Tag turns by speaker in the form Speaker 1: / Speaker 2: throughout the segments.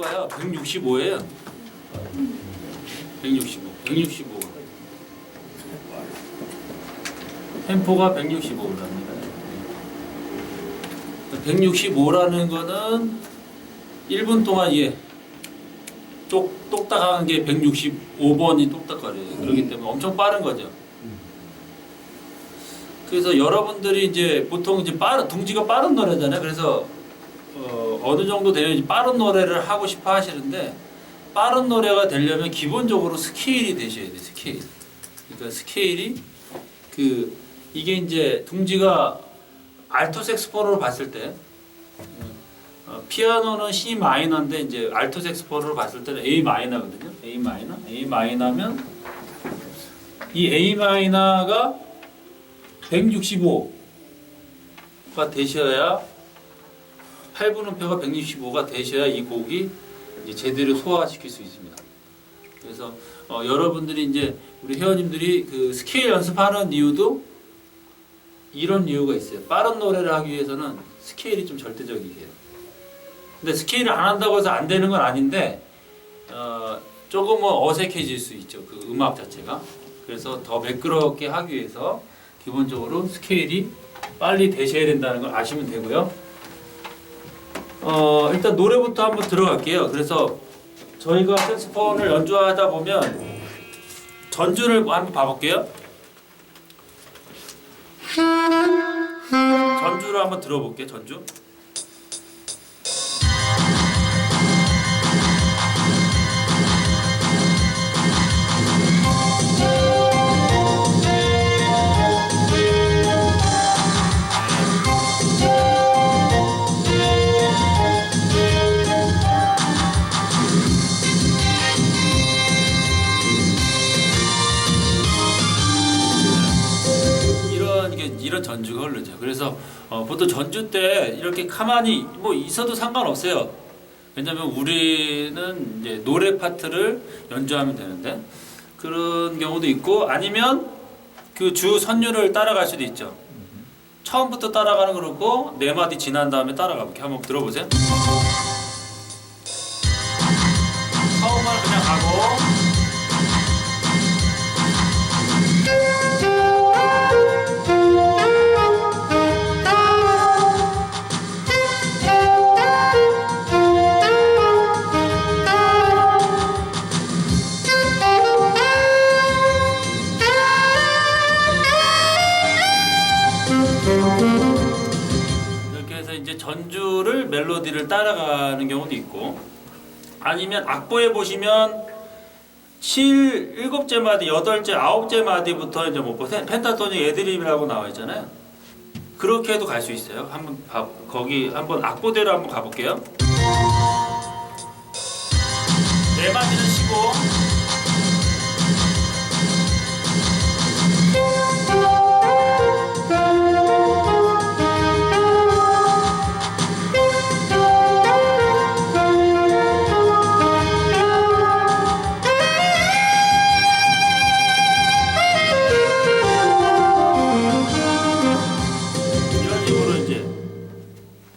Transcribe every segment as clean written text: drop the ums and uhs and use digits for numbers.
Speaker 1: 템포가요 165예요. 165. 템포가 165를 합니다. 165라는 거는 1분 동안 똑딱한 게 165번이 똑딱거려요. 그렇기 때문에 엄청 빠른 거죠. 그래서 여러분들이 이제 보통 이제 둥지가 빠른 노래잖아요. 그래서 어느 정도 되면 이제 빠른 노래를 하고 싶어 하시는데, 빠른 노래가 되려면 기본적으로 스케일이 되셔야 돼요. 스케일. 그러니까 스케일이 이게 이제 둥지가 알토 색스폰으로 봤을 때 피아노는 C 마이너인데 이제 알토 색스폰으로 봤을 때는 A 마이너거든요. A 마이너면 이 A 마이너가 165가 되셔야 8분음표가 165가 되셔야 이 곡이 이제 제대로 소화시킬 수 있습니다. 그래서 여러분들이 이제 우리 회원님들이 그 스케일 연습하는 이유도 이런 이유가 있어요. 빠른 노래를 하기 위해서는 스케일이 좀 절대적이에요. 근데 스케일을 안 한다고 해서 안 되는 건 아닌데 조금은 어색해질 수 있죠. 그 음악 자체가. 그래서 더 매끄럽게 하기 위해서 기본적으로 스케일이 빨리 되셔야 된다는 걸 아시면 되고요. 일단 노래부터 한번 들어갈게요. 그래서 저희가 색소폰을 연주하다 보면 전주를 한번 봐볼게요. 전주를 한번 들어볼게요. 전주. 이런 전주가 흐르죠. 그래서 보통 전주 때 이렇게 가만히 뭐 있어도 상관없어요. 왜냐면 우리는 이제 노래 파트를 연주하면 되는데, 그런 경우도 있고, 아니면 그 주 선율을 따라갈 수도 있죠. 처음부터 따라가는 거고 네 마디 지난 다음에 따라가 볼게요. 한번 들어보세요. 처음은 그냥 가고, 이렇게 해서 이제 전주를 멜로디를 따라가는 경우도 있고, 아니면 악보에 보시면 7째 마디, 8째, 9째 마디부터 이제 뭐 펜타토닉 애드립이라고 나와 있잖아요. 그렇게 해도 갈 수 있어요. 한번 거기 한번 악보대로 한번 가볼게요. 네 마디는 쉬고,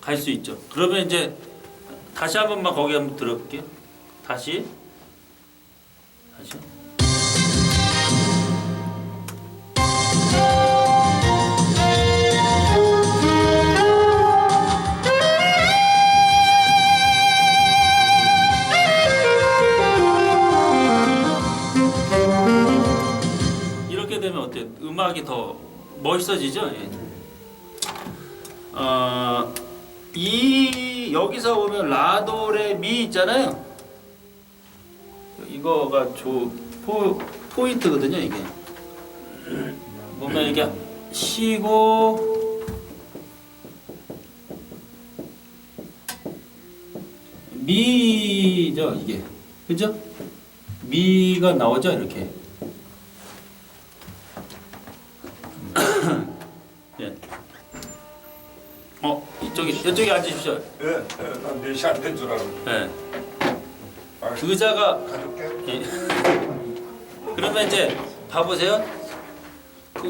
Speaker 1: 갈 수 있죠. 그러면 이제 다시 한 번만 거기 한번 들어볼게요. 다시. 이렇게 되면 어때요? 음악이 더 멋있어지죠? 예. 여기서 보면 라도레 미 있잖아요. 이거가 포인트거든요. 이게 보면 이게 쉬고 미죠. 이게 그죠? 미가 나오죠. 이렇게. 예. 이쪽에 앉으십시오.
Speaker 2: 예, 난 4시 안 된 줄 알았는데.
Speaker 1: 네. 의자가
Speaker 2: 가줄게.
Speaker 1: 예. 그러면 이제 봐보세요.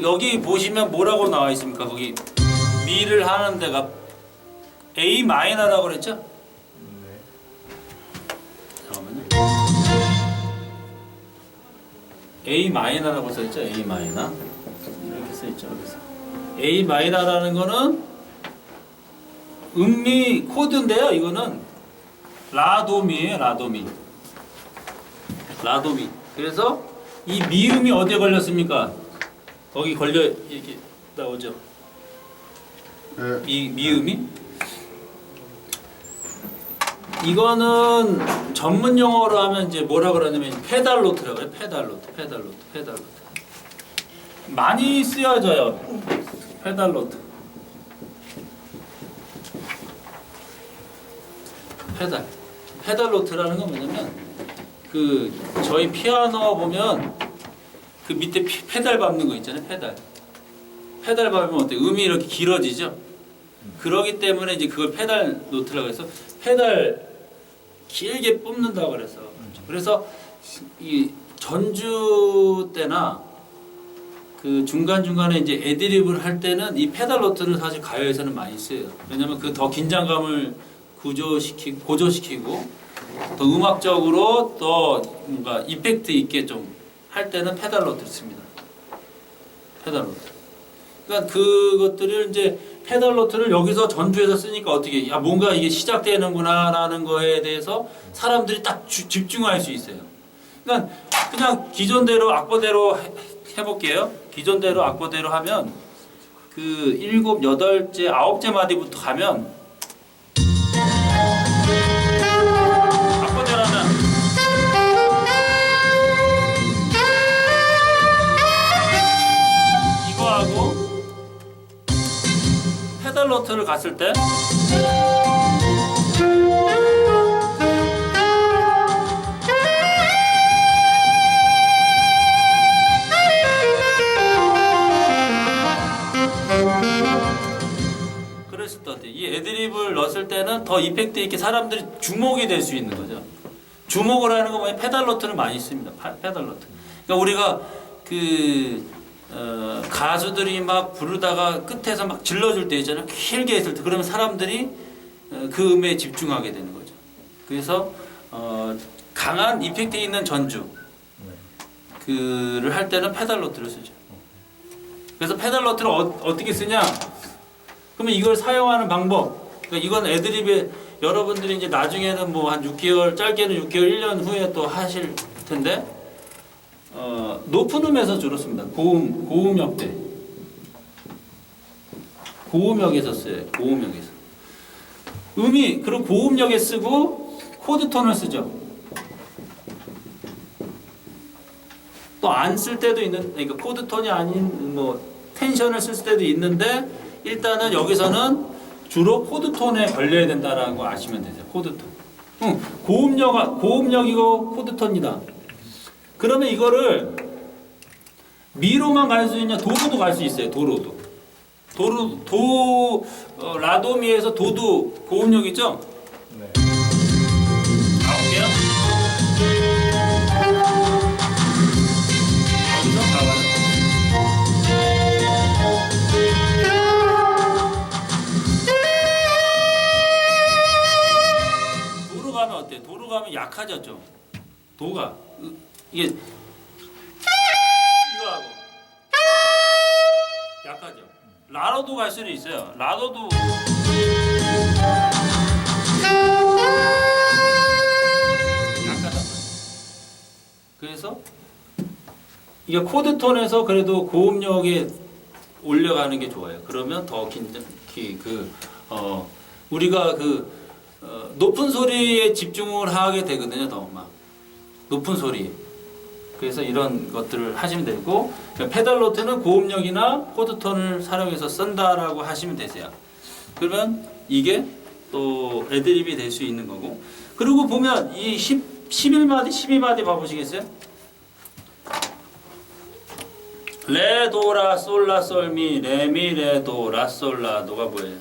Speaker 1: 여기 보시면 뭐라고 나와 있습니까? 거기 미를 하는 데가 A 마이너라고 그랬죠? 잠깐만요. A 마이너라고 써있죠. A 마이너 이렇게 써있죠. 그래서 A 마이너라는 거는 음미 코드인데요. 이거는 라도미예요. 라도미. 그래서 이 미음이 어디에 걸렸습니까? 거기 걸려 이렇게 나오죠.
Speaker 3: 네.
Speaker 1: 미음이 이거는 전문 용어로 하면 이제 뭐라 그러냐면 페달노트라고 해요. 페달노트. 많이 쓰여져요. 페달노트. 페달노트라는 건 뭐냐면 그 저희 피아노 보면 그 밑에 페달 밟는 거 있잖아요. 페달 밟으면 어때? 음이 이렇게 길어지죠. 그러기 때문에 이제 그걸 페달 노트라고 해서 페달 길게 뽑는다고 그래서 이 전주 때나 그 중간중간에 이제 애드립을 할 때는 이 페달 노트를 사실 가요에서는 많이 써요. 왜냐면 그 더 긴장감을 고조시키고 더 음악적으로 더 뭔가 이펙트 있게 좀 할 때는 페달 노트를 씁니다. 페달 노트. 그러니까 그것들을 이제 페달 노트를 여기서 전주에서 쓰니까 어떻게 뭔가 이게 시작되는구나라는 거에 대해서 사람들이 딱 집중할 수 있어요. 그러니까 그냥 기존대로 악보대로 해볼게요. 기존대로 악보대로 하면 그 7, 8째, 9째 마디부터 가면 악보대로 하면 이거하고 페달 노트를 갔을 때 그랬을 때 어때? 이 애드립을 넣었을 때는 더 이펙트 있게 사람들이 주목이 될 수 있는 거죠. 주목을 하는 거 보면 페달 노트를 많이 씁니다. 페달 노트. 그러니까 우리가 가수들이 막 부르다가 끝에서 막 질러줄 때 있잖아요. 길게 했을 때 그러면 사람들이 그 음에 집중하게 되는 거죠. 그래서 강한 이펙트 있는 전주 그를 할 때는 페달 노트를 쓰죠. 그래서 페달 노트를 어떻게 쓰냐? 그러면 이걸 사용하는 방법. 그러니까 이건 애드립에 여러분들이 이제 나중에는 뭐 한 6개월, 짧게는 6개월, 1년 후에 또 하실 텐데 높은 음에서 주로 씁니다. 고음역 때. 고음역에서 써요. 고음역에서. 음이 그리고 고음역에 쓰고 코드 톤을 쓰죠. 또 안 쓸 때도 있는, 그러니까 코드 톤이 아닌 뭐 텐션을 쓸 때도 있는데 일단은 여기서는 주로 코드 톤에 걸려야 된다라고 아시면 되세요. 코드 톤. 고음역이고 코드 톤이다. 그러면 이거를 미로만 갈 수 있냐? 도로도 갈 수 있어요. 도로도. 라도미에서 도도 고음역이죠?
Speaker 2: 네.
Speaker 1: 가볼게요. 여기서 가봐요. 도로 가면 어때? 도로 가면 약하죠. 도가 이게 이거하고 약하죠. 라로도 갈 수는 있어요. 라도도 약하다. 그래서 이게 코드 톤에서 그래도 고음역에 올려가는 게 좋아요. 그러면 더 우리가 높은 소리에 집중을 하게 되거든요. 더 막 높은 소리. 그래서 이런 것들을 하시면 되고 페달 노트는 고음역이나 코드 톤을 사용해서 쓴다라고 하시면 되세요. 그러면 이게 또 애드립이 될 수 있는 거고. 그리고 보면 이 11마디, 12마디 봐보시겠어요? 레, 도, 라, 솔, 라, 솔, 미, 레, 미, 레, 도, 라, 솔, 라, 도가 뭐예요?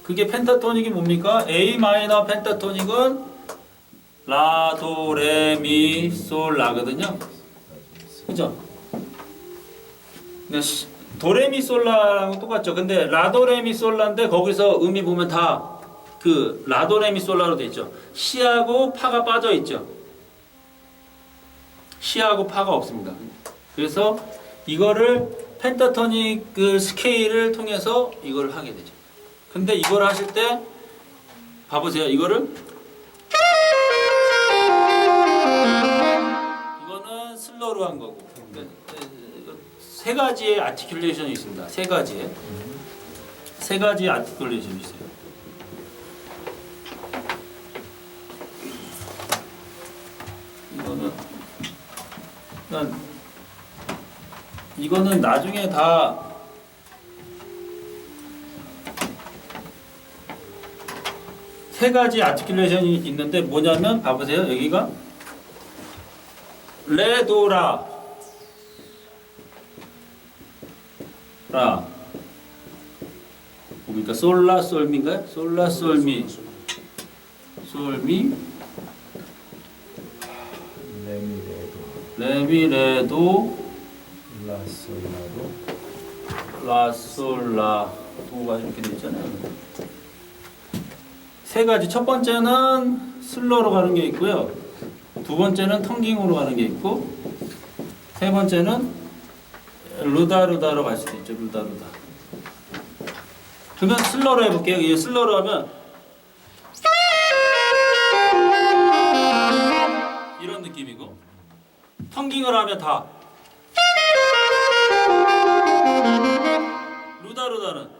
Speaker 1: 그게 펜타토닉이 뭡니까? A 마이너 펜타토닉은 라, 도, 레, 미, 솔, 라거든요. 그죠? 도, 레, 미, 솔, 라랑 똑같죠. 근데 라, 도, 레, 미, 솔, 라인데 거기서 음이 보면 다 그 라도레미솔라로 돼 있죠. 시하고 파가 빠져 있죠. 시하고 파가 없습니다. 그래서 이거를 펜타토닉 그 스케일을 통해서 이걸 하게 되죠. 근데 이걸 하실 때 봐보세요. 이거는 슬로우로 한 거고. 세 가지의 아티큘레이션이 있습니다. 세 가지의 아티큘레이션이 있어요. 이거는 나중에 다 세 가지 아티큘레이션이 있는데 뭐냐면 봐보세요. 여기가 레도라 라 뭡니까? 솔라 솔미인가요? 솔라 솔미 솔미 레미레도
Speaker 4: 라솔라도
Speaker 1: 라솔라도가 이렇게 되어 있잖아요. 세 가지. 첫 번째는 슬로로 가는 게 있고요. 두 번째는 텅깅으로 가는 게 있고, 세 번째는 루다루다로 갈 수도 있죠. 루다루다. 그러면 슬로로 해볼게요. 이 슬로로 하면 이런 느낌이고, 텅깅을 하면 다 루다루다는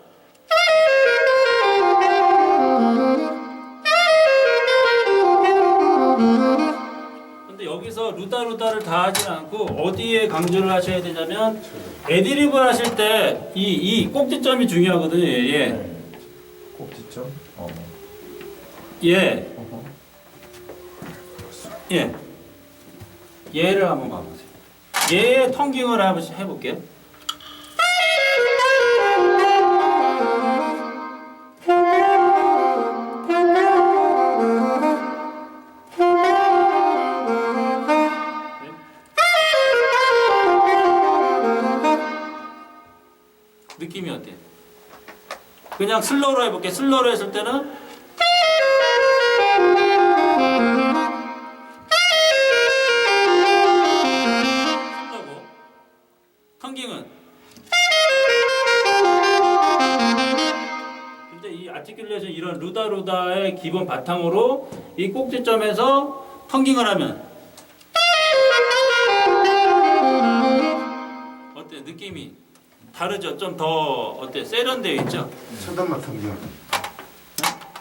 Speaker 1: 여기서 루다루다를 다 하진 않고 어디에 강조를 하셔야 되냐면 애드리브 하실 때 이 꼭지점이 중요하거든요. 예.
Speaker 4: 꼭지점?
Speaker 1: 예. 예. 얘를 한번 봐보세요. 얘의 텅깅을 한번 해볼게요. 느낌이 어때요? 그냥 슬로우로 해볼게요. 슬로우로 했을 때는 슬로우고, 텅깅은 근데 이 아티큘레이션 이런 루다루다의 기본 바탕으로 이 꼭지점에서 텅깅을 하면 어때요? 느낌이 다르죠? 좀 더 어때? 세련되어 있죠?
Speaker 3: 첫음만 텅겨.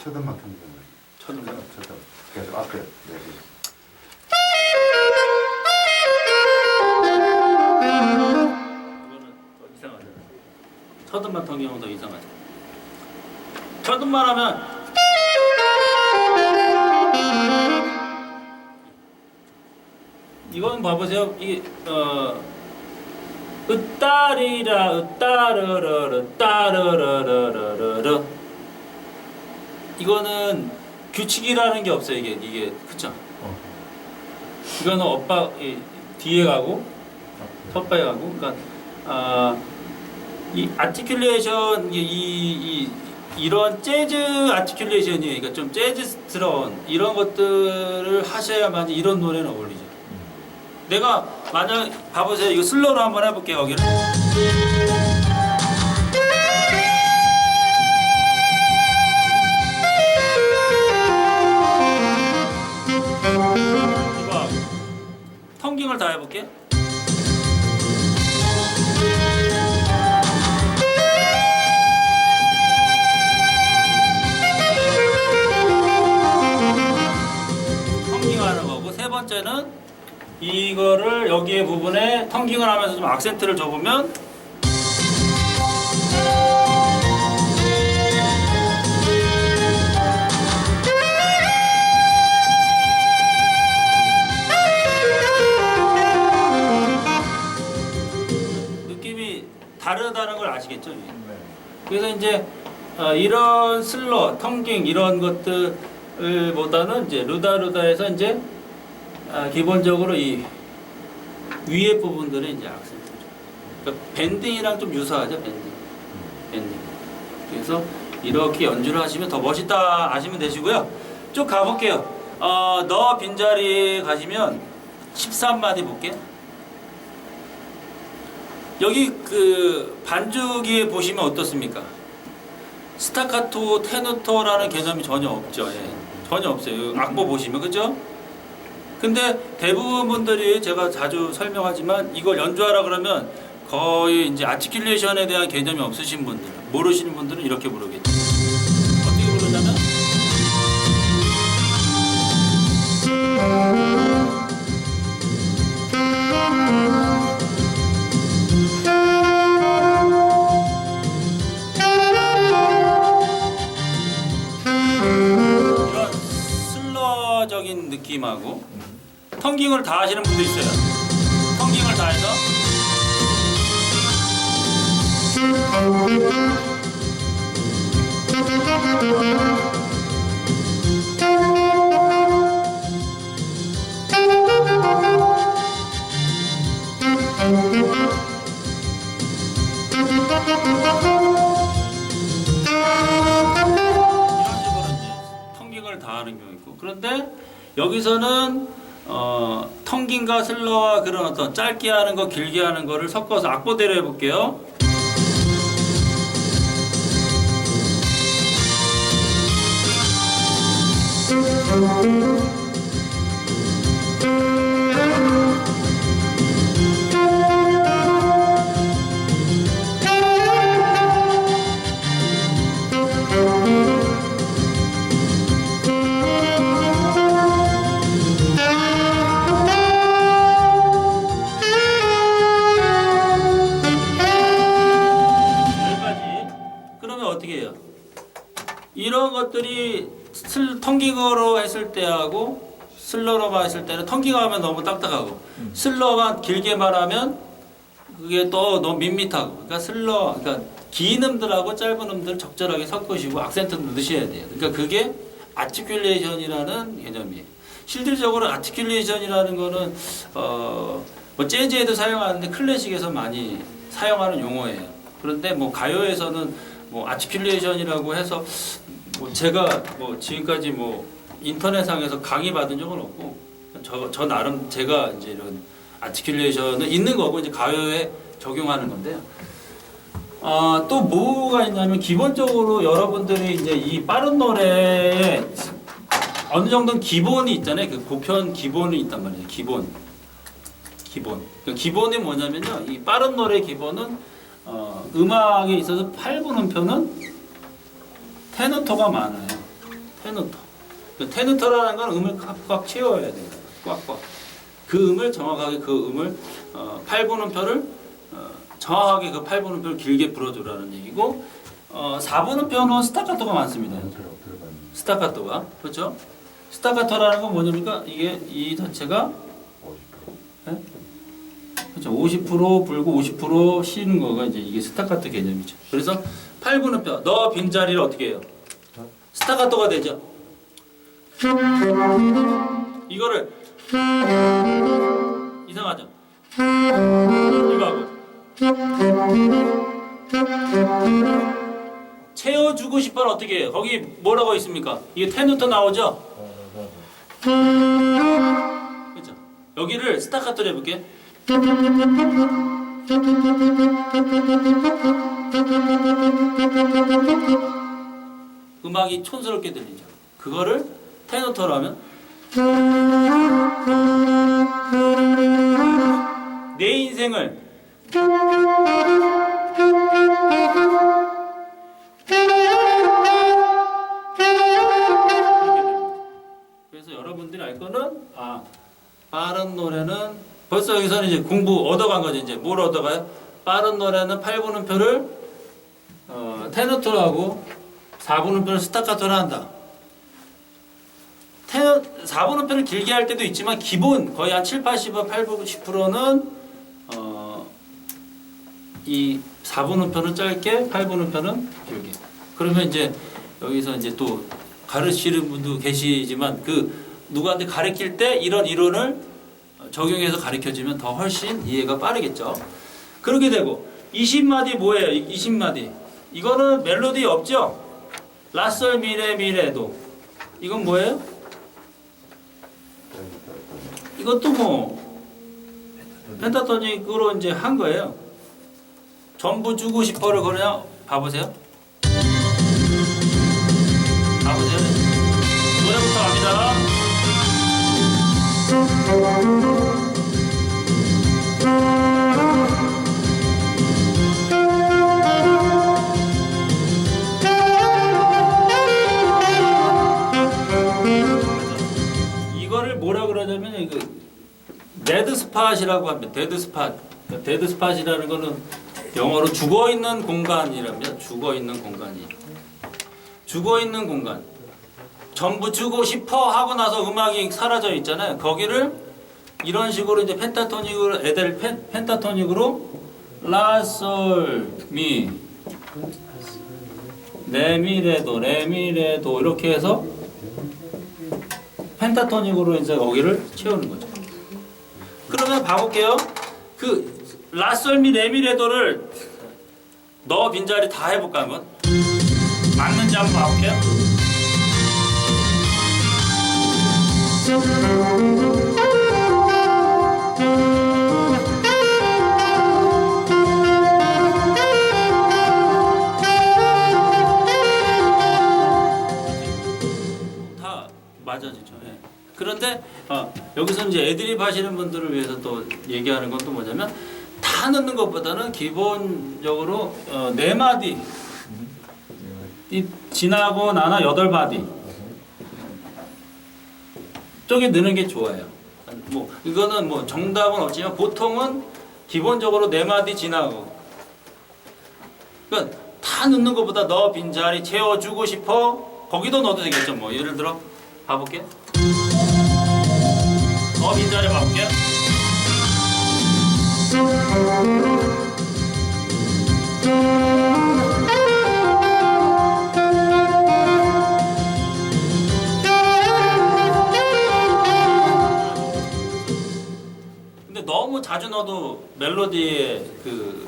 Speaker 3: 첫음만 텅겨.
Speaker 1: 첫음만?
Speaker 3: 첫음. 계속 앞에. 네.
Speaker 1: 이거는 더 이상하죠. 첫음만 텅기면 더 이상하죠. 첫음만 하면 이건 봐보세요. 이게 으따리라 으따르르르 따르르르르르 이거는 규칙이라는 게 없어요. 이게 그쵸? 이거는 엇박 뒤에 가고 텃바에 가고 그러니까 이 아티큘레이션 이런 재즈 아티큘레이션이 그러니까 좀 재즈스러운 이런 것들을 하셔야만 이런 노래는 어울리죠. 내가 만약 봐보세요. 이거 슬로우로 한번 해볼게요. 여기를 이거 하고 텅깅을 다 해볼게요. 텅깅하는 거고, 세 번째는 이거를 여기에 부분에 텅깅을 하면서 좀 악센트를 줘보면 느낌이 다르다는 걸 아시겠죠? 그래서 이제 이런 슬로, 텅깅 이런 것들보다는 이제 루다루다에서 이제 기본적으로 이 위에 부분들은 이제 악센트죠. 그러니까 밴딩이랑 좀 유사하죠, 밴딩. 그래서 이렇게 연주를 하시면 더 멋있다 하시면 되시고요. 쭉 가볼게요. 너 빈자리에 가시면 13마디 볼게요. 여기 그 반주기에 보시면 어떻습니까? 스타카토, 테누토라는 개념이 전혀 없죠. 예. 전혀 없어요. 악보 보시면 그죠? 근데 대부분 분들이 제가 자주 설명하지만 이걸 연주하라 그러면 거의 이제 아티큘레이션에 대한 개념이 없으신 분들, 모르시는 분들은 이렇게 부르겠죠. 어떻게 부르냐면 이런 슬러적인 느낌하고 텅깅을 다 하시는 분도 있어요. 텅깅을 다 해서 텅깅을 다 하는 경우 있고, 그런데 여기서는 텅깅과 슬러와 그런 어떤 짧게 하는 거 길게 하는 거를 섞어서 악보대로 해볼게요. 어떻게 해요? 이런 것들이 텅깅으로 했을 때하고 슬러로만 했을 때는 텅깅하면 너무 딱딱하고 슬러만 길게 말하면 그게 또 너무 밋밋하고, 그러니까 그러니까 긴 음들하고 짧은 음들 적절하게 섞으시고 악센트도 넣으셔야 돼요. 그러니까 그게 아티큘레이션이라는 개념이에요. 실질적으로 아티큘레이션이라는 거는 뭐 재즈에도 사용하는데 클래식에서 많이 사용하는 용어예요. 그런데 뭐 가요에서는 뭐 아티큘레이션이라고 해서 뭐 제가 뭐 지금까지 뭐 인터넷상에서 강의 받은 적은 없고 저 나름 제가 이제 이런 아티큘레이션은 있는 거고 이제 가요에 적용하는 건데요. 또 뭐가 있냐면 기본적으로 여러분들이 이제 이 빠른 노래에 어느 정도는 기본이 있잖아요. 그 보편 기본이 있단 말이에요. 기본. 그 기본이 뭐냐면요. 이 빠른 노래 기본은 음악에 있어서 8분 음표는 테누토가 많아요. 테누토. 그 테누토라는 건 음을 꽉꽉 채워야 돼요. 꽉꽉. 그 음을 정확하게 그 음을 8분 음표를 정확하게 그 8분 음표를 길게 불어주라는 얘기고 4분 음표는 스타카토가 많습니다. 스타카토가. 그렇죠? 스타카토라는 건 뭐냐니까 이게 이 자체가 네? 그렇죠. 50% 불고 50% 쉬는 거가 이제 이게 스타카토 개념이죠. 그래서 8분 음표 너 빈자리를 어떻게 해요? 스타카토가 되죠. 이거를 이상하죠. 이거 하고 채워주고 싶어는 어떻게 해요? 거기 뭐라고 있습니까? 이게 테누토 나오죠? 그렇죠. 여기를 스타카토로 해볼게. 음악이 촌스럽게 들리죠. 그거를 테누토로 하면 내 인생을 그래서 여러분들이 알 거는 빠른 노래는 벌써 여기서는 이제 공부 얻어간 거죠. 이제 뭘 얻어가요? 빠른 노래는 8분 음표를 테누토로 하고 4분 음표를 스타카토로 한다. 4분 음표를 길게 할 때도 있지만 기본 거의 한 7, 80, 80%는 이 4분 음표는 짧게, 8분 음표는 길게. 그러면 이제 여기서 이제 또 가르치는 분도 계시지만 그 누구한테 가르칠 때 이런 이론을 적용해서 가르쳐주면 더 훨씬 이해가 빠르겠죠. 그렇게 되고 20마디 뭐예요? 20마디 이거는 멜로디 없죠? 라솔 미레 미레도 이건 뭐예요? 이것도 뭐 펜타토닉으로 이제 한 거예요. 전부 주고 싶어를 그냥 봐보세요. 봐보세요. 노래부터 갑니다. 이거를 뭐라 그러냐면 이거 데드 스팟이라고 합니다. 데드 스팟. 그러니까 데드 스팟이라는 거는 영어로 죽어 있는 공간이랍니다. 죽어 있는 공간이. 죽어 있는 공간. 전부 주고 싶어 하고 나서 음악이 사라져 있잖아요. 거기를 이런 식으로 이제 펜타토닉으로 에델 펜타토닉으로 라솔 미 레미레도 레미레도 이렇게 해서 펜타토닉으로 이제 거기를 채우는 거죠. 그러면 봐볼게요. 그 라솔미 레미레도를 너 빈자리 다 해볼까 한번? 맞는지 한번 봐볼게요. 다 맞아지죠. 예. 그런데 여기서 이제 애드립 하시는 분들을 위해서 또 얘기하는 건 또 뭐냐면 다 넣는 것보다는 기본적으로 4마디 지나고 나나 8마디 쪽에 넣는 게 좋아요. 뭐 이거는 뭐 정답은 없지만 보통은 기본적으로 4마디 지나고 그러니까 다 넣는 것보다 너 빈자리 채워주고 싶어 거기도 넣어도 되겠죠. 뭐 예를 들어 봐볼게. 너 빈자리 봐볼게. 근데 너무 자주 넣어도 멜로디의 그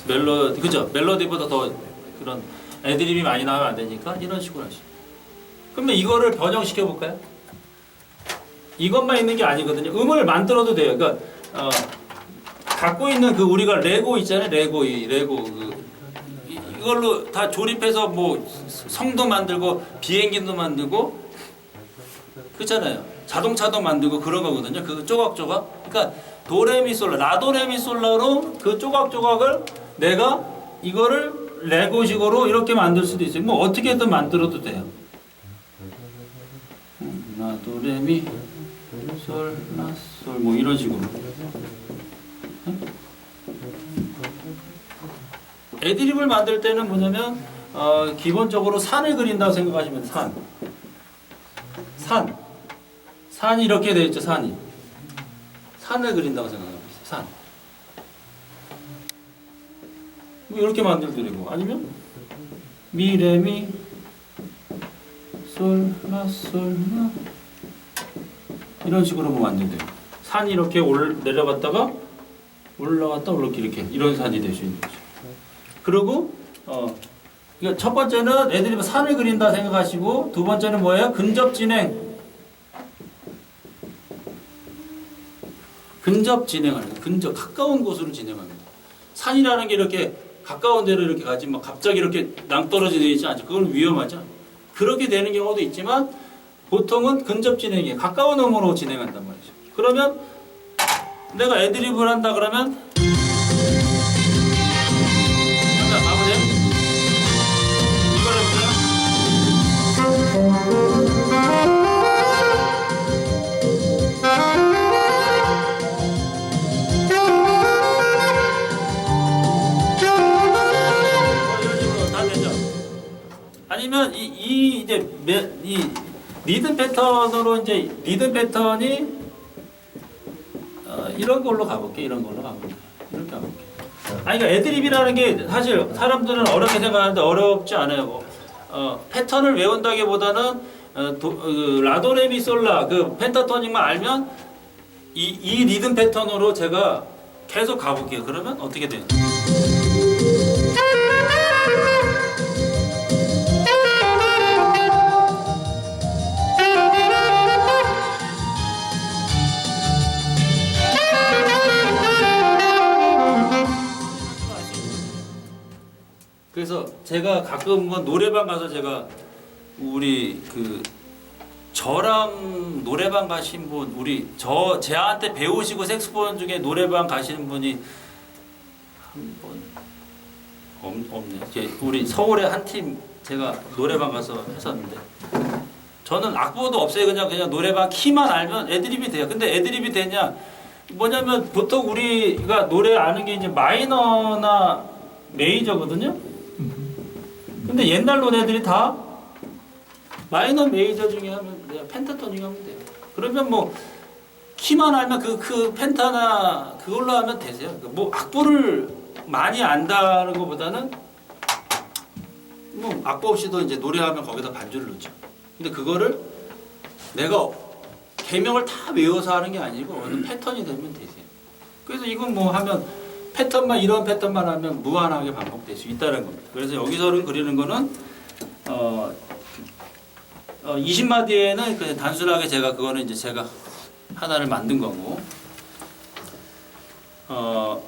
Speaker 1: 멜로디 그죠? 멜로디보다 더 그런 애드립이 많이 나오면 안 되니까 이런 식으로 하시죠. 그러면 이거를 변형시켜 볼까요? 이것만 있는 게 아니거든요. 음을 만들어도 돼요. 그러니까 갖고 있는 그 우리가 레고 있잖아요. 레고 이걸로 다 조립해서 뭐 성도 만들고 비행기도 만들고 그렇잖아요. 자동차도 만들고 그런 거거든요. 그 조각조각. 그러니까 도레미솔라, 라도레미솔라로 그 조각조각을 내가 이거를 레고식으로 이렇게 만들 수도 있어요. 뭐 어떻게든 만들어도 돼요. 라도레미 솔 라솔 뭐 이런 식으로. 애드립을 만들 때는 뭐냐면 기본적으로 산을 그린다고 생각하시면 산이 이렇게 되어 있죠. 산을 그린다고 생각하면 산. 뭐 이렇게 만들드리고 아니면 미레미 솔라솔라 이런 식으로 뭐 만들돼요. 산이 이렇게 내려갔다가 올라갔다 이렇게 이런 산이 될 수 있는 거죠. 그리고 그러니까 첫 번째는 애드립은 산을 그린다 생각하시고 두 번째는 뭐예요? 근접 진행하는 근접 가까운 곳으로 진행합니다. 산이라는 게 이렇게 가까운 데로 이렇게 가지 막 갑자기 이렇게 낭떠러지 되어 있지 않죠. 그건 위험하죠. 그렇게 되는 경우도 있지만 보통은 근접 진행이에요. 가까운 음으로 진행한단 말이죠. 그러면 내가 애드립을 한다 그러면 잠깐 봐보세요. 이걸 해보세요. 아니면 이 리듬 패턴으로 이제 리듬 패턴이 이런 걸로 가볼게. 이렇게 가볼게. 아니 그러니까 애드립이라는 게 사실 사람들은 어렵게 생각하는데 어렵지 않아요. 패턴을 외운다기보다는 라도레미솔라 그 펜타토닉만 알면 이 리듬 패턴으로 제가 계속 가볼게요. 그러면 어떻게 돼요? 제가 가끔 뭐 노래방 가서 제가 우리 그 저랑 노래방 가신 분 우리 제한테 배우시고 색소폰 중에 노래방 가시는 분이 한 번 없네. 이제 우리 서울에 한 팀 제가 노래방 가서 했었는데 저는 악보도 없어요. 그냥 노래방 키만 알면 애드립이 돼요. 근데 애드립이 되냐? 뭐냐면 보통 우리가 노래 아는 게 이제 마이너나 메이저거든요. 근데 옛날 노래들이 다 마이너 메이저 중에 하면 그냥 펜타톤 중에 하면 돼요. 그러면 뭐 키만 알면 그 펜타나 그걸로 하면 되세요. 뭐 악보를 많이 안다는 것보다는 뭐 악보 없이도 이제 노래하면 거기다 반주를 넣죠. 근데 그거를 내가 개명을 다 외워서 하는 게 아니고 어느 패턴이 되면 되세요. 그래서 이건 뭐 하면 패턴만 이런 패턴만 하면 무한하게 반복될 수 있다는 겁니다. 그래서 여기서는 그리는 거는 20마디에는 그냥 단순하게 제가 그거는 이제 제가 하나를 만든 거고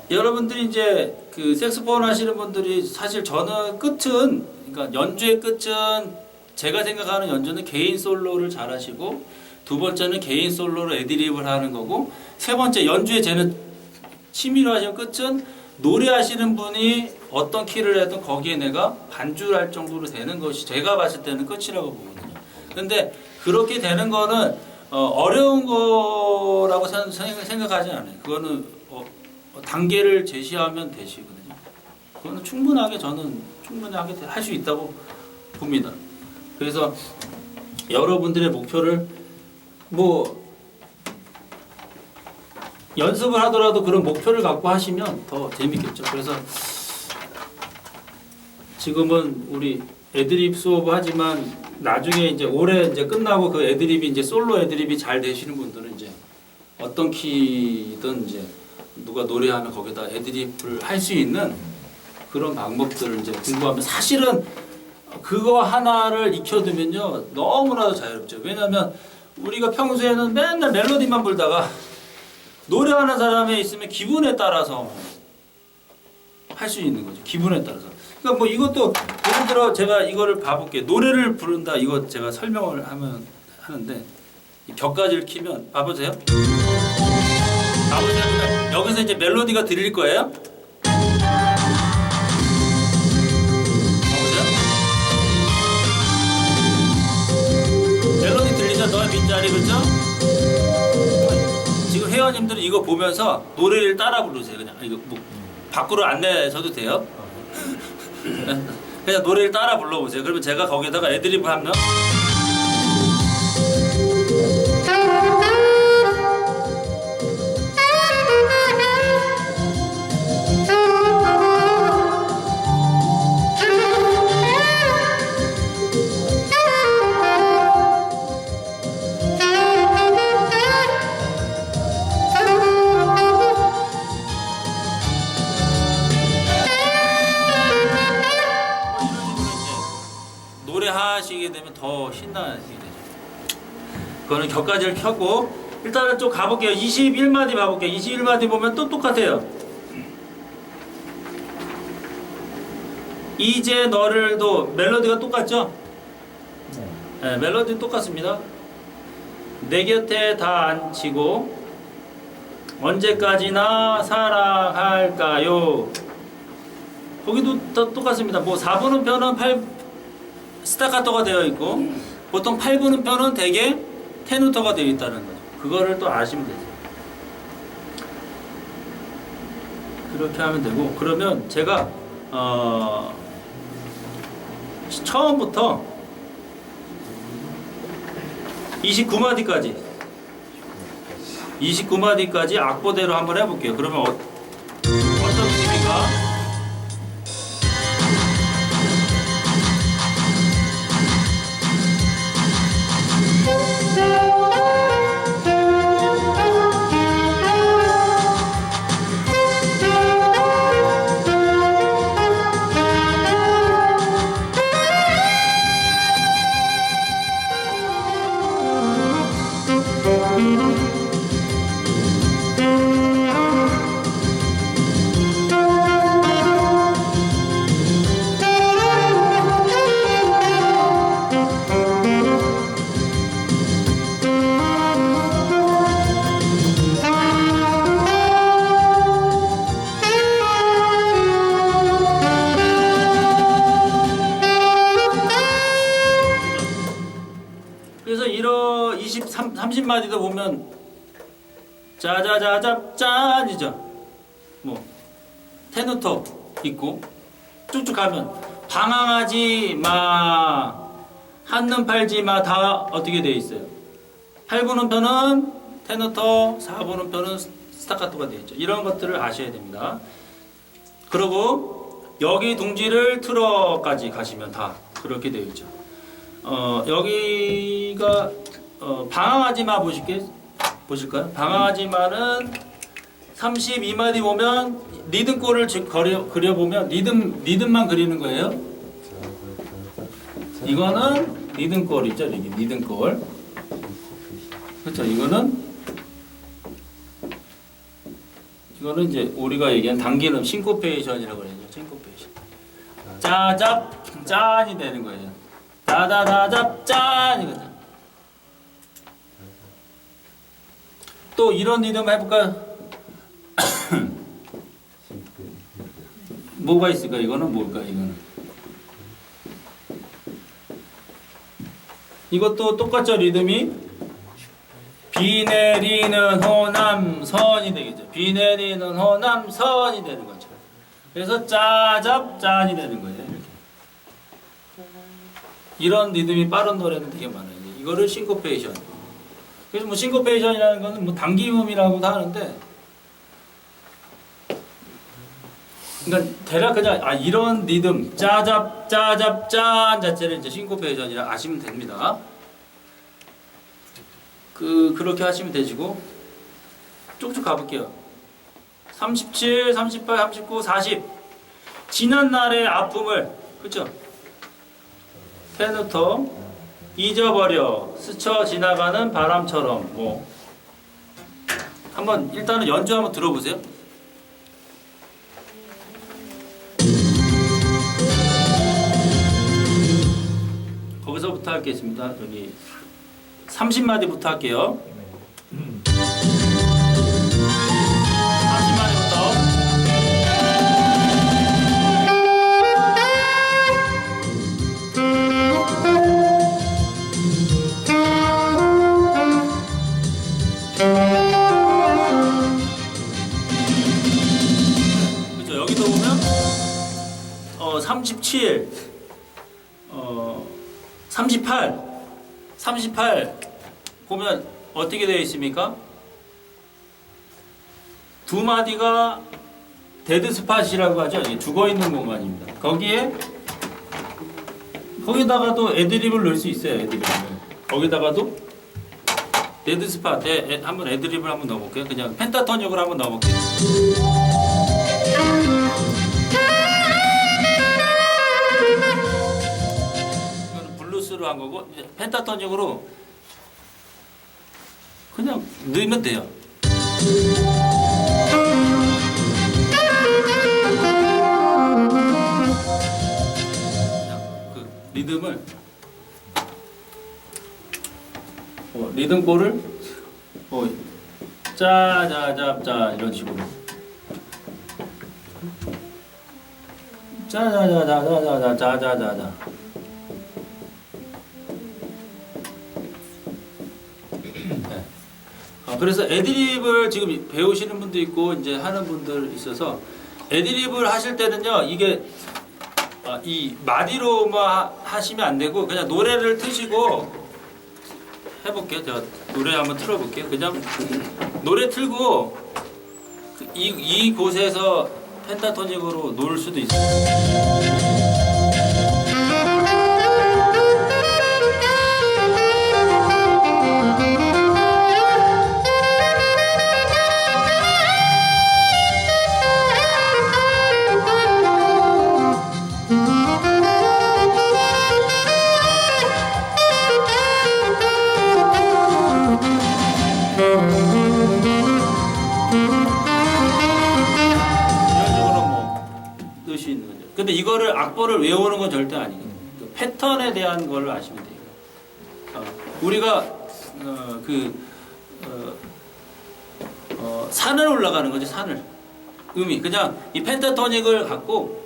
Speaker 1: 여러분들이 이제 그 색소폰 하시는 분들이 사실 저는 끝은 그러니까 연주의 끝은 제가 생각하는 연주는 개인 솔로를 잘 하시고 두 번째는 개인 솔로로 애드립을 하는 거고 세 번째 연주의 쟤는 취미로 하시는 끝은 노래하시는 분이 어떤 키를 해도 거기에 내가 반주를 할 정도로 되는 것이 제가 봤을 때는 끝이라고 보거든요. 근데 그렇게 되는 거는 어려운 거라고 생각하지 않아요. 그거는 단계를 제시하면 되시거든요. 그거는 저는 충분하게 할 수 있다고 봅니다. 그래서 여러분들의 목표를 뭐 연습을 하더라도 그런 목표를 갖고 하시면 더 재밌겠죠. 그래서 지금은 우리 애드립 수업 하지만 나중에 이제 올해 이제 끝나고 그 애드립이 이제 솔로 애드립이 잘 되시는 분들은 이제 어떤 키든 이제 누가 노래하면 거기다 애드립을 할 수 있는 그런 방법들을 이제 공부하면 사실은 그거 하나를 익혀두면요 너무나도 자유롭죠. 왜냐하면 우리가 평소에는 맨날 멜로디만 불다가 노래하는 사람에 있으면 기분에 따라서 할 수 있는 거죠. 기분에 따라서. 그러니까 뭐 이것도 예를 들어 제가 이거를 봐볼게요. 노래를 부른다 이거 제가 설명을 하는데 격까지를 키면 봐보세요. 봐보세요. 여기서 이제 멜로디가 들릴 거예요. 멜로디 들리죠? 너의 빈자리 그죠? 지금 회원님들은 이거 보면서 노래를 따라 부르세요. 그냥 이거 뭐 밖으로 안 내셔도 돼요. 그냥 노래를 따라 불러보세요. 그러면 제가 거기다가 애드립을 하면 노래하시게 되면 더 신나게 되죠. 그거는 격까지를 켜고 일단은 좀 가볼게요. 21마디 봐볼게요. 21마디 보면 또 똑같아요. 이제 너를도 멜로디가 똑같죠? 네, 멜로디 똑같습니다. 내 곁에 다 앉히고 언제까지나 사랑할까요? 거기도 똑같습니다. 뭐 4분음표는 스타카토가 되어 있고 보통 8분음표는 대개 테누터가 되어 있다는 거죠. 그거를 또 아시면 되죠. 그렇게 하면 되고 그러면 제가 처음부터 29마디까지 악보대로 한번 해볼게요. 그러면 어떤 느낌인가? 그래서 이런 30마디도 보면 짜자자잡짠이죠. 뭐 테누터 있고 쭉쭉 가면 방황하지 마, 한눈 팔지 마 다 어떻게 돼 있어요? 8부는 편은 테누터, 4부는 편은 스타카토가 되어 있죠. 이런 것들을 아셔야 됩니다. 그리고 여기 둥지를 틀어까지 가시면 다 그렇게 되어 있죠. 여기가 방황하지 마 보실까요? 방황하지 마는 32마디 보면 리듬골을 그려보면 리듬만 그리는 거예요. 이거는 리듬골이죠. 리듬골. 그렇죠. 이거는 이제 우리가 얘기한 당기는 싱코페이션이라고 그러죠. 싱코페이션. 짜잡 짠이 되는 거예요. 다다다잡 짠이거든. 또 이런 리듬 해볼까요? 뭐가 있을까? 이거는 뭘까? 이것도 똑같죠. 리듬이 비 내리는 호남선이 되겠죠. 비 내리는 호남선이 되는 거죠. 그래서 짜잡짠이 되는 거예요. 이렇게. 이런 리듬이 빠른 노래는 되게 많아요. 이거를 싱코페이션. 그래서 뭐 싱코페이션이라는 거는 뭐 당김음이라고도 하는데, 그러니까 대략 그냥 이런 리듬 짜잡짠 자체를 이제 싱코페이션이라 아시면 됩니다. 그렇게 하시면 되시고 쭉쭉 가볼게요. 37, 38, 39, 40 지난 날의 아픔을 그렇죠? 테누터 잊어버려 스쳐 지나가는 바람처럼 뭐 한번 일단은 연주 한번 들어보세요. 거기서부터 하겠습니다. 여기 30마디부터 할게요. 30마디부터. 그렇죠. 여기도 보면 37, 38 보면 어떻게 되어 있습니까? 두 마디가 데드 스팟이라고 하죠. 죽어 있는 공간입니다. 거기다가도 애드립을 넣을 수 있어요. 애드립을. 거기다가도 데드 스팟에 한번 애드립을 한번 넣어볼게요. 그냥 펜타토닉으로 한번 넣어볼게요. 이거는 블루스로 한 거고 펜타토닉으로 그냥 넣으면 돼요. 그 리듬을 리듬골을 짜자잡자 이런 식으로 짜자자자자자자자자 그래서 애드립을 지금 배우시는 분도 있고 이제 하는 분들 있어서 애드립을 하실 때는요 이게 이 마디로만 하시면 안 되고 그냥 노래를 트시고 해볼게요. 제가 노래 한번 틀어볼게요. 그냥 노래 틀고 이 곳에서 펜타토닉으로 놓을 수도 있어요. 근데 이거를 악보를 외우는 건 절대 아니에요. 그 패턴에 대한 걸 아시면 돼요. 우리가 산을 올라가는 거죠. 산을 음이 그냥 이 펜타토닉을 갖고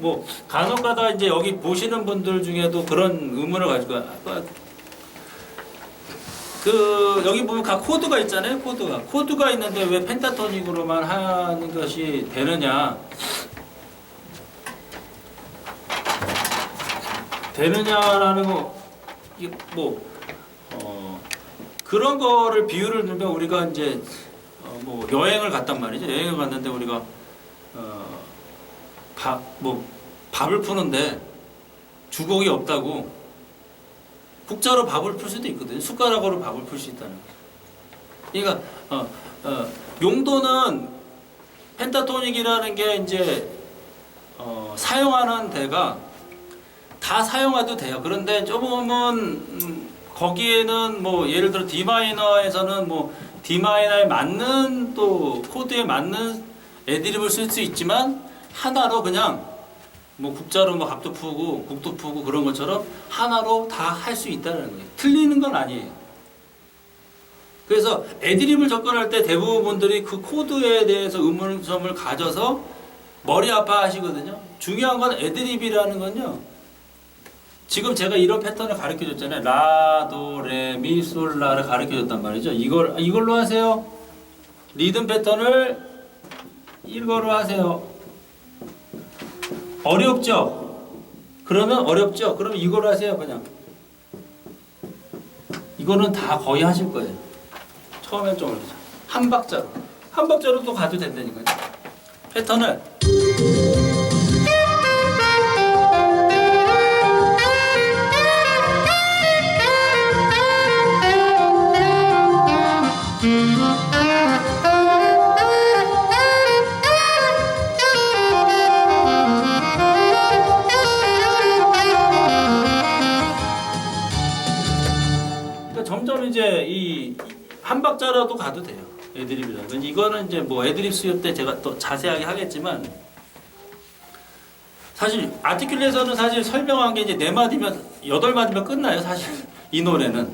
Speaker 1: 뭐 간혹가다 이제 여기 보시는 분들 중에도 그런 의문을 가지고 그 여기 보면 각 코드가 있잖아요. 코드가 있는데 왜 펜타토닉으로만 하는 것이 되느냐라는 거 이게 뭐 그런 거를 비유를 들면 우리가 이제 뭐 여행을 갔단 말이죠. 여행을 갔는데 우리가 밥을 푸는데 주걱이 없다고 국자로 밥을 풀 수도 있거든요. 숟가락으로 밥을 풀 수 있다는 거죠. 그러니까 용도는 펜타토닉이라는 게 이제 사용하는 데가 다 사용해도 돼요. 그런데 조금은 거기에는 뭐 예를 들어 D 마이너에서는 뭐 D 마이너에 맞는 또 코드에 맞는 애드립을 쓸 수 있지만 하나로 그냥 뭐 국자로 뭐 밥도 푸고 국도 푸고 그런 것처럼 하나로 다 할 수 있다는 거예요. 틀리는 건 아니에요. 그래서 애드립을 접근할 때 대부분 분들이 그 코드에 대해서 의문점을 가져서 머리 아파하시거든요. 중요한 건 애드립이라는 건요. 지금 제가 이런 패턴을 가르쳐 줬잖아요. 라, 도, 레, 미, 솔, 라를 가르쳐 줬단 말이죠. 이걸로 하세요. 리듬 패턴을 이걸로 하세요. 어렵죠? 그러면 어렵죠? 그러면 이걸로 하세요. 그냥. 이거는 다 거의 하실 거예요. 처음엔 좀 어렵죠. 한 박자로 또 가도 된다니까요. 패턴을 점점 이제 이 한 박자라도 가도 돼요. 애드립이라는 이거는 이제 뭐 애드립 수요 때 제가 또 자세하게 하겠지만 사실 아티큘레이션은 사실 설명한 게 이제 4마디면 8마디면 끝나요. 사실 이 노래는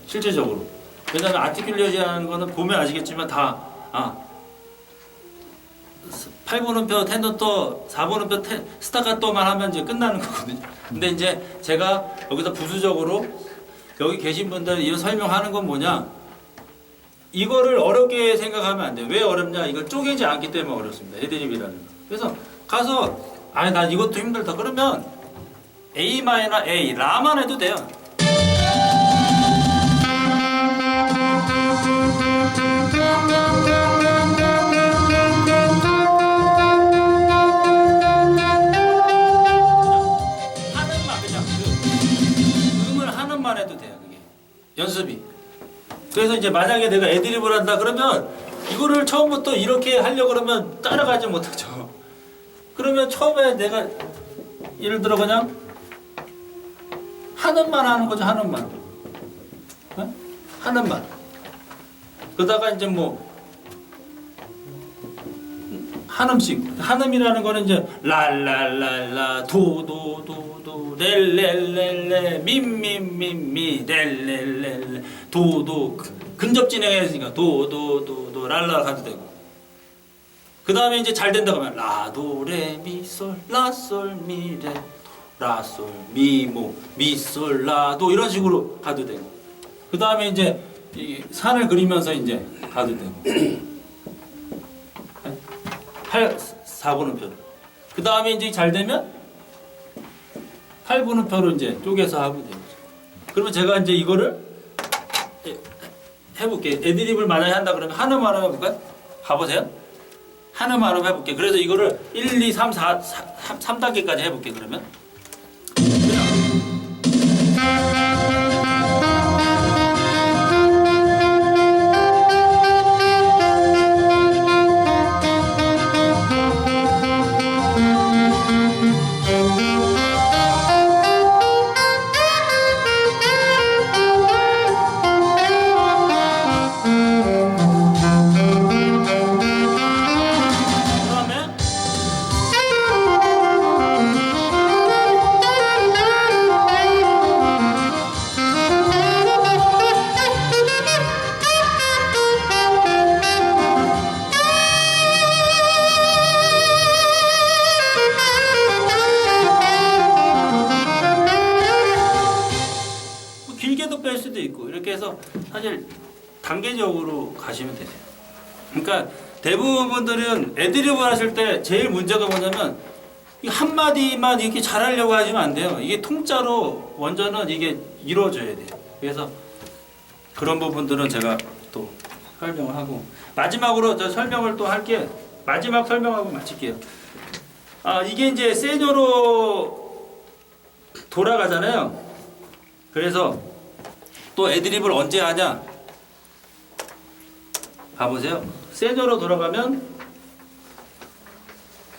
Speaker 1: 실제적으로 왜냐하면 아티큘레이션이라는 거는 보면 아시겠지만 다 8분음표 텐더또 4분음표 스타카토만 하면 이제 끝나는 거거든요. 근데 이제 제가 여기서 부수적으로 여기 계신 분들 이런 설명하는 건 뭐냐? 이거를 어렵게 생각하면 안 돼요. 왜 어렵냐? 이걸 쪼개지 않기 때문에 어렵습니다. 애드립이라는 거. 그래서 가서 난 이것도 힘들다. 그러면 A 마이너 A 라만 해도 돼요. 해도 돼요. 그게 연습이. 그래서 이제 만약에 내가 애드립을 한다 그러면 이거를 처음부터 이렇게 하려고 그러면 따라가지 못하죠. 그러면 처음에 내가 예를 들어 그냥 한음만 하는 거죠. 한음만. 한음만. 그러다가 이제 뭐 한음씩. 한음이라는 거는 이제 랄랄랄라 도도도도 렐렐렐레 미미미미 렐렐렐레 도도 근접 진행했으니까 도도도도 랄라 가도 되고 그 다음에 이제 잘 된다 그러면 라도레미솔 라솔미레 라솔미모 미솔라도 이런 식으로 가도 되고 그 다음에 이제 이 산을 그리면서 이제 가도 되고 4분음표로. 그 다음에 이제 잘 되면 8분음표로 이제 쪼개서 하고 되죠. 그러면 제가 이제 이거를 해볼게요. 애드립을 만약에 한다 그러면 한음 하나 해볼까요? 가보세요. 한음 하나 해볼게요. 그래서 이거를 1, 2, 3, 4, 3단계까지 해볼게요. 그러면. 있고 이렇게 해서 사실 단계적으로 가시면 되세요. 그러니까 대부분 분들은 애드리브 하실 때 제일 문제가 뭐냐면 이 한마디만 이렇게 잘하려고 하시면 안 돼요. 이게 통짜로 먼저는 이게 이루어져야 돼요. 그래서 그런 부분들은 제가 또 설명을 하고 마지막으로 저 설명을 또 할게. 마지막 설명하고 마칠게요. 이게 이제 세뇨로 돌아가잖아요. 그래서 또 애드립을 언제 하냐? 봐보세요. 세뇨로 돌아가면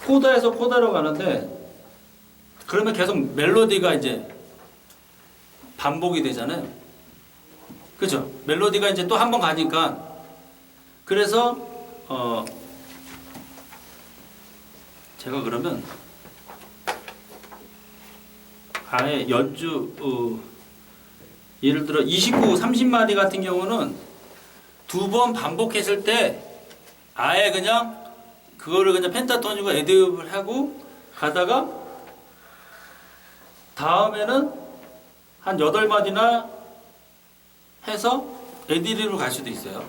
Speaker 1: 코다에서 코다로 가는데 그러면 계속 멜로디가 이제 반복이 되잖아요. 그죠? 멜로디가 이제 또 한 번 가니까 그래서 제가 그러면 아예 연주 예를 들어 29, 30마디 같은 경우는 2번 반복했을 때 아예 그냥 그거를 그냥 펜타토닉으로 애드립을 하고 가다가 다음에는 한 8마디나 해서 애드립으로 갈 수도 있어요.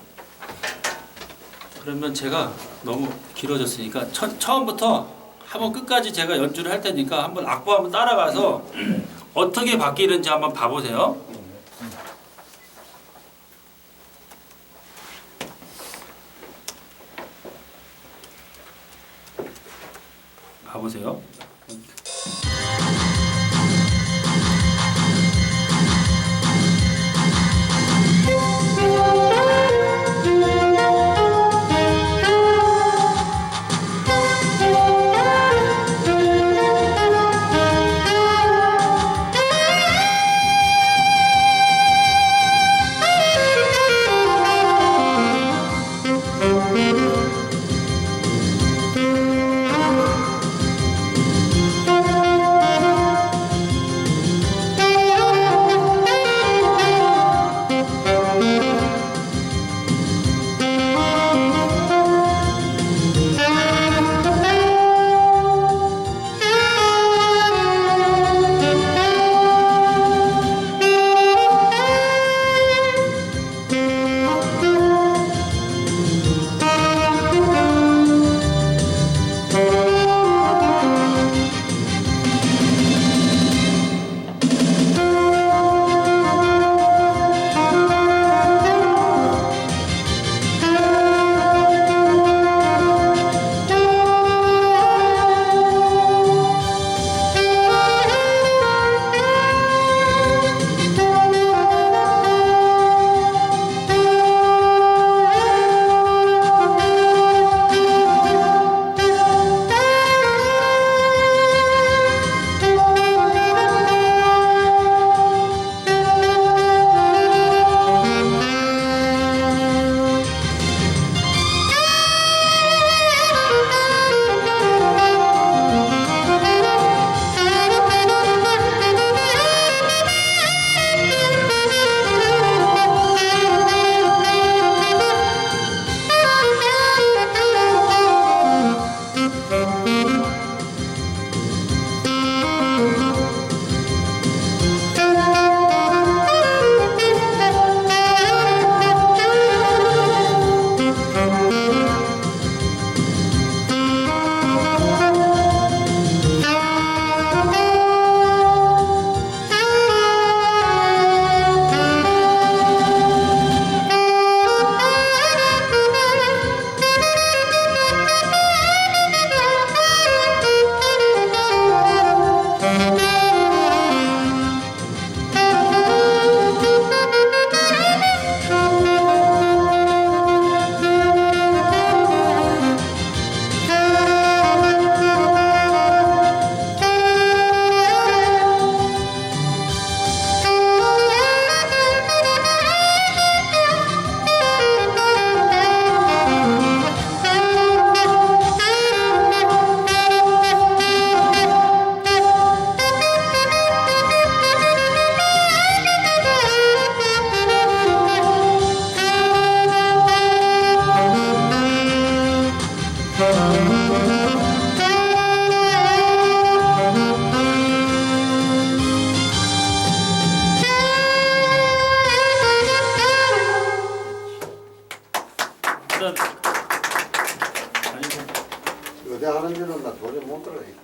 Speaker 1: 그러면 제가 너무 길어졌으니까 처음부터 한번 끝까지 제가 연주를 할 테니까 한번 악보 한번 따라가서 어떻게 바뀌는지 한번 봐보세요. 가보세요.
Speaker 2: 못 들어요.